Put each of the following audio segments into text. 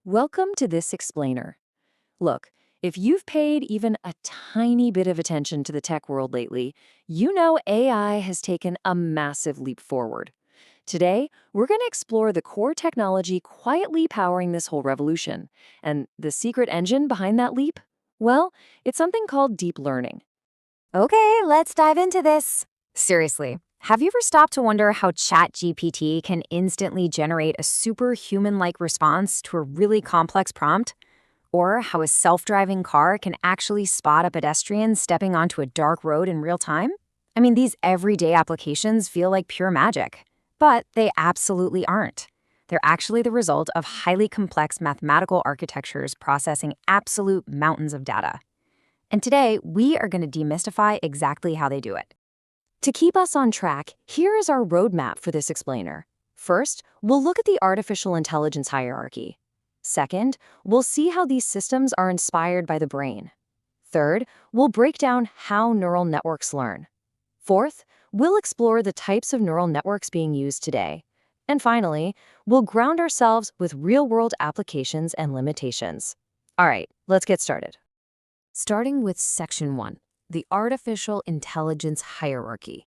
Welcome to this explainer. Look, if you've paid even a tiny bit of attention to the tech world lately, you know AI has taken a massive leap forward. Today, we're going to explore the core technology quietly powering this whole revolution. And the secret engine behind that leap? Well, it's something called deep learning. Okay, let's dive into this. Seriously, have you ever stopped to wonder how ChatGPT can instantly generate a superhuman-like response to a really complex prompt? Or how a self-driving car can actually spot a pedestrian stepping onto a dark road in real time? I mean, these everyday applications feel like pure magic, but they absolutely aren't. They're actually the result of highly complex mathematical architectures processing absolute mountains of data. And today, we are going to demystify exactly how they do it. To keep us on track, here is our roadmap for this explainer. First, we'll look at the artificial intelligence hierarchy. Second, we'll see how these systems are inspired by the brain. Third, we'll break down how neural networks learn. Fourth, we'll explore the types of neural networks being used today. And finally, we'll ground ourselves with real-world applications and limitations. All right, let's get started. Starting with Section 1, the artificial intelligence hierarchy.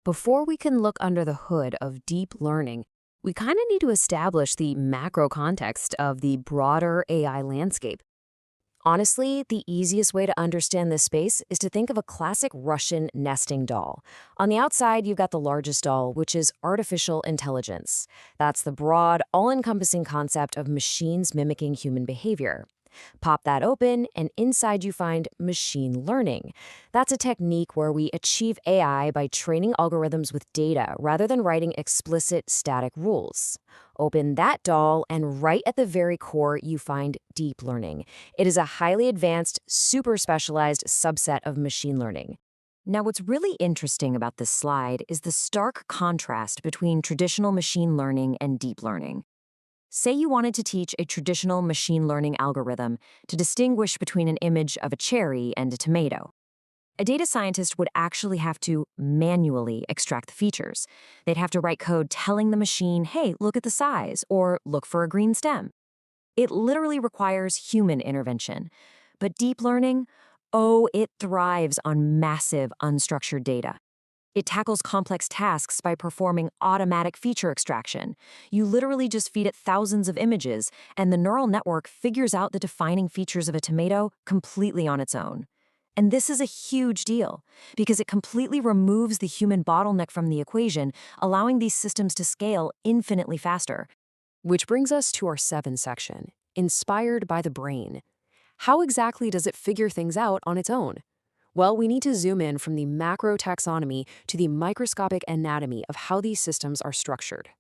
Before we can look under the hood of deep learning, we kind of need to establish the macro context of the broader AI landscape. Honestly, the easiest way to understand this space is to think of a classic Russian nesting doll. On the outside, you've got the largest doll, which is artificial intelligence. That's the broad, all-encompassing concept of machines mimicking human behavior. Pop that open, and inside you find machine learning. That's a technique where we achieve AI by training algorithms with data rather than writing explicit static rules. Open that doll, and right at the very core, you find deep learning. It is a highly advanced, super specialized subset of machine learning. Now, what's really interesting about this slide is the stark contrast between traditional machine learning and deep learning. Say you wanted to teach a traditional machine learning algorithm to distinguish between an image of a cherry and a tomato. A data scientist would actually have to manually extract the features. They'd have to write code telling the machine, hey, look at the size, or look for a green stem. It literally requires human intervention. But deep learning, oh, it thrives on massive unstructured data. It tackles complex tasks by performing automatic feature extraction. You literally just feed it thousands of images, and the neural network figures out the defining features of a tomato completely on its own. And this is a huge deal, because it completely removes the human bottleneck from the equation, allowing these systems to scale infinitely faster. Which brings us to our 7th section, inspired by the brain. How exactly does it figure things out on its own? Well, we need to zoom in from the macro taxonomy to the microscopic anatomy of how these systems are structured.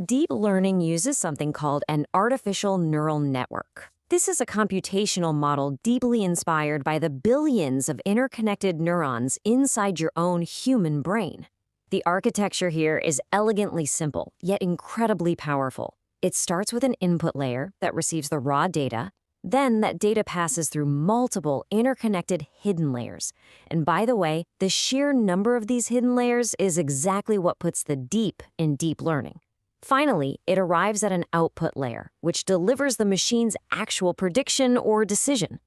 Deep learning uses something called an artificial neural network. This is a computational model deeply inspired by the billions of interconnected neurons inside your own human brain. The architecture here is elegantly simple, yet incredibly powerful. It starts with an input layer that receives the raw data. Then that data passes through multiple interconnected hidden layers. And by the way, the sheer number of these hidden layers is exactly what puts the deep in deep learning. Finally, it arrives at an output layer, which delivers the machine's actual prediction or decision.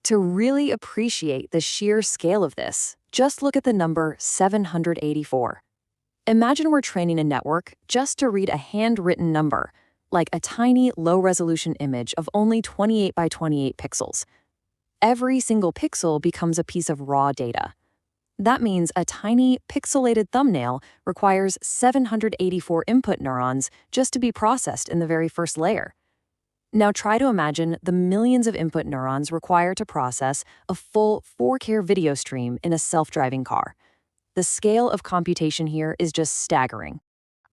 To really appreciate the sheer scale of this, just look at the number 784. Imagine we're training a network just to read a handwritten number, like a tiny, low-resolution image of only 28 by 28 pixels. Every single pixel becomes a piece of raw data. That means a tiny, pixelated thumbnail requires 784 input neurons just to be processed in the very first layer. Now try to imagine the millions of input neurons required to process a full 4K video stream in a self-driving car. The scale of computation here is just staggering.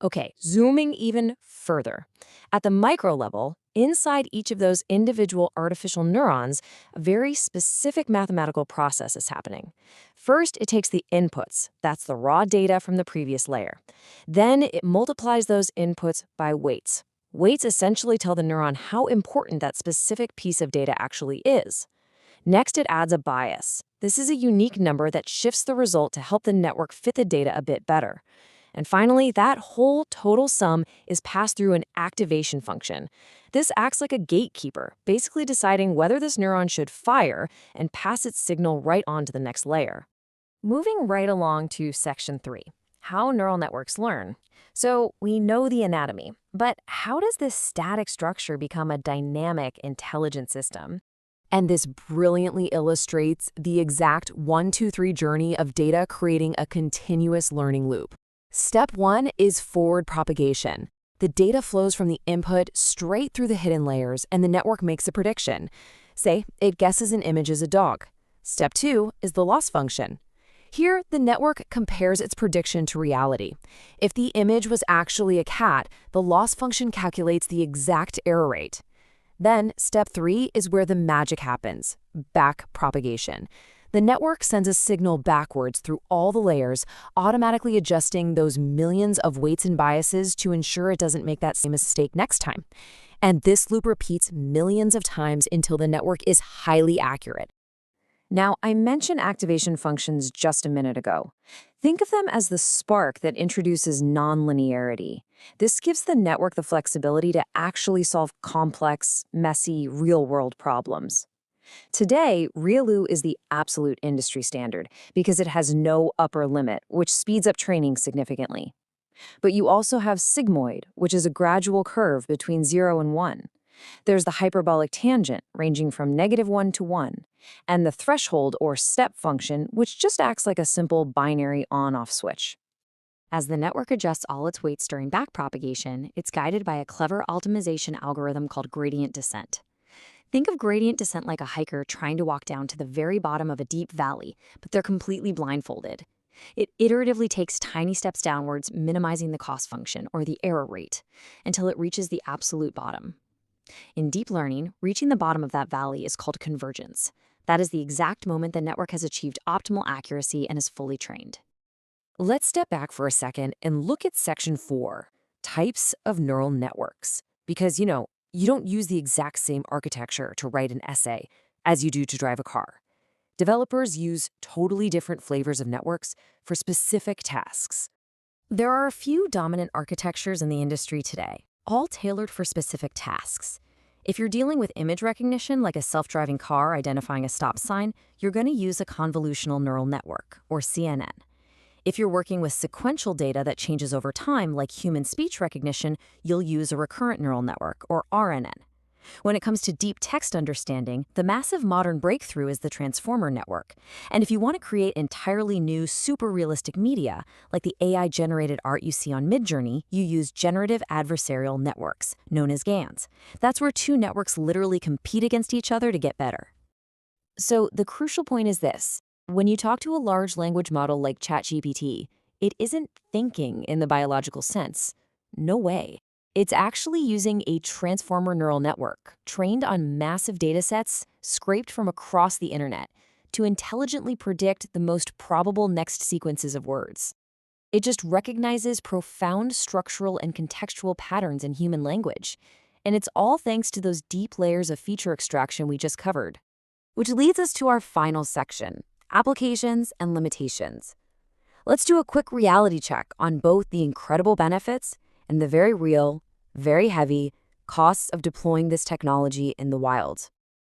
Okay, zooming even further. At the micro level, inside each of those individual artificial neurons, a very specific mathematical process is happening. First, it takes the inputs. That's the raw data from the previous layer. Then it multiplies those inputs by weights. Weights essentially tell the neuron how important that specific piece of data actually is. Next, it adds a bias. This is a unique number that shifts the result to help the network fit the data a bit better. And finally, that whole total sum is passed through an activation function. This acts like a gatekeeper, basically deciding whether this neuron should fire and pass its signal right on to the next layer. Moving right along to section 3, how neural networks learn. So we know the anatomy, but how does this static structure become a dynamic, intelligent system? And this brilliantly illustrates the exact 1-2-3 journey of data creating a continuous learning loop. Step 1 is forward propagation. The data flows from the input straight through the hidden layers, and the network makes a prediction. Say, it guesses an image is a dog. Step 2 is the loss function. Here, the network compares its prediction to reality. If the image was actually a cat, the loss function calculates the exact error rate. Then, step 3 is where the magic happens, back propagation. The network sends a signal backwards through all the layers, automatically adjusting those millions of weights and biases to ensure it doesn't make that same mistake next time. And this loop repeats millions of times until the network is highly accurate. Now, I mentioned activation functions just a minute ago. Think of them as the spark that introduces nonlinearity. This gives the network the flexibility to actually solve complex, messy, real-world problems. Today, RealU is the absolute industry standard because it has no upper limit, which speeds up training significantly. But you also have sigmoid, which is a gradual curve between 0 and 1. There's the hyperbolic tangent, ranging from -1 to 1, and the threshold or step function, which just acts like a simple binary on-off switch. As the network adjusts all its weights during backpropagation, it's guided by a clever optimization algorithm called gradient descent. Think of gradient descent like a hiker trying to walk down to the very bottom of a deep valley, but they're completely blindfolded. It iteratively takes tiny steps downwards, minimizing the cost function, or the error rate, until it reaches the absolute bottom. In deep learning, reaching the bottom of that valley is called convergence. That is the exact moment the network has achieved optimal accuracy and is fully trained. Let's step back for a second and look at section 4, types of neural networks. Because, you don't use the exact same architecture to write an essay as you do to drive a car. Developers use totally different flavors of networks for specific tasks. There are a few dominant architectures in the industry today, all tailored for specific tasks. If you're dealing with image recognition, like a self-driving car identifying a stop sign, you're going to use a convolutional neural network, or CNN. If you're working with sequential data that changes over time, like human speech recognition, you'll use a recurrent neural network, or RNN. When it comes to deep text understanding, the massive modern breakthrough is the transformer network. And if you want to create entirely new, super realistic media, like the AI-generated art you see on Midjourney, you use generative adversarial networks, known as GANs. That's where two networks literally compete against each other to get better. So the crucial point is this. When you talk to a large language model like ChatGPT, it isn't thinking in the biological sense. No way. It's actually using a transformer neural network trained on massive datasets scraped from across the internet to intelligently predict the most probable next sequences of words. It just recognizes profound structural and contextual patterns in human language. And it's all thanks to those deep layers of feature extraction we just covered. Which leads us to our final section, applications and limitations. Let's do a quick reality check on both the incredible benefits and the very real, very heavy costs of deploying this technology in the wild.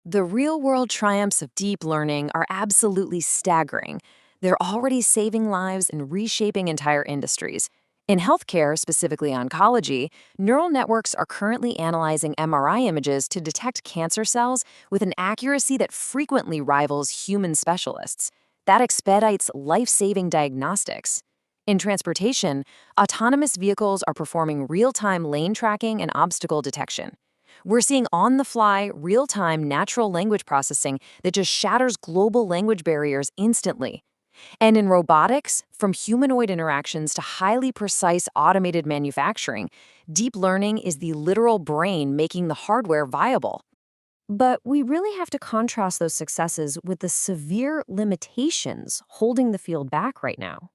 The real-world triumphs of deep learning are absolutely staggering. They're already saving lives and reshaping entire industries. In healthcare, specifically oncology, neural networks are currently analyzing MRI images to detect cancer cells with an accuracy that frequently rivals human specialists. That expedites life-saving diagnostics. In transportation, autonomous vehicles are performing real-time lane tracking and obstacle detection. We're seeing on-the-fly, real-time natural language processing that just shatters global language barriers instantly. And in robotics, from humanoid interactions to highly precise automated manufacturing, deep learning is the literal brain making the hardware viable. But we really have to contrast those successes with the severe limitations holding the field back right now.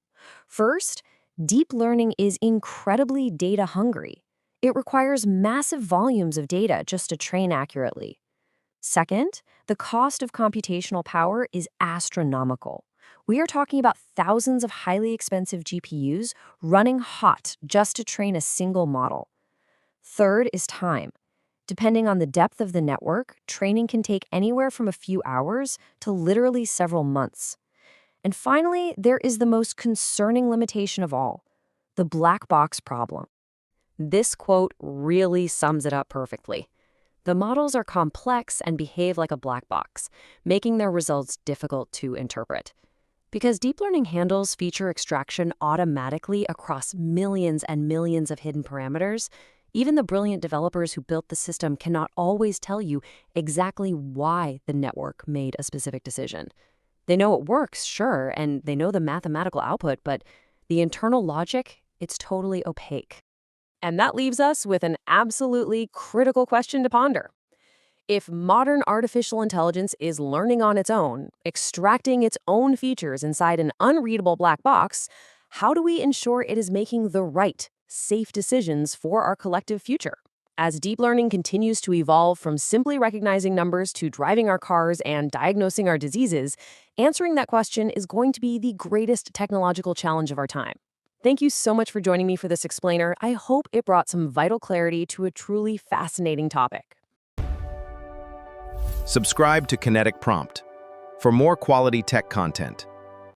First, deep learning is incredibly data hungry. It requires massive volumes of data just to train accurately. Second, the cost of computational power is astronomical. We are talking about thousands of highly expensive GPUs running hot just to train a single model. Third is time. Depending on the depth of the network, training can take anywhere from a few hours to literally several months. And finally, there is the most concerning limitation of all, the black box problem. This quote really sums it up perfectly. The models are complex and behave like a black box, making their results difficult to interpret. Because deep learning handles feature extraction automatically across millions and millions of hidden parameters, even the brilliant developers who built the system cannot always tell you exactly why the network made a specific decision. They know it works, sure, and they know the mathematical output, but the internal logic, it's totally opaque. And that leaves us with an absolutely critical question to ponder. If modern artificial intelligence is learning on its own, extracting its own features inside an unreadable black box, how do we ensure it is making the right, safe decisions for our collective future? As deep learning continues to evolve from simply recognizing numbers to driving our cars and diagnosing our diseases, answering that question is going to be the greatest technological challenge of our time. Thank you so much for joining me for this explainer. I hope it brought some vital clarity to a truly fascinating topic. Subscribe to Kinetic Prompt for more quality tech content.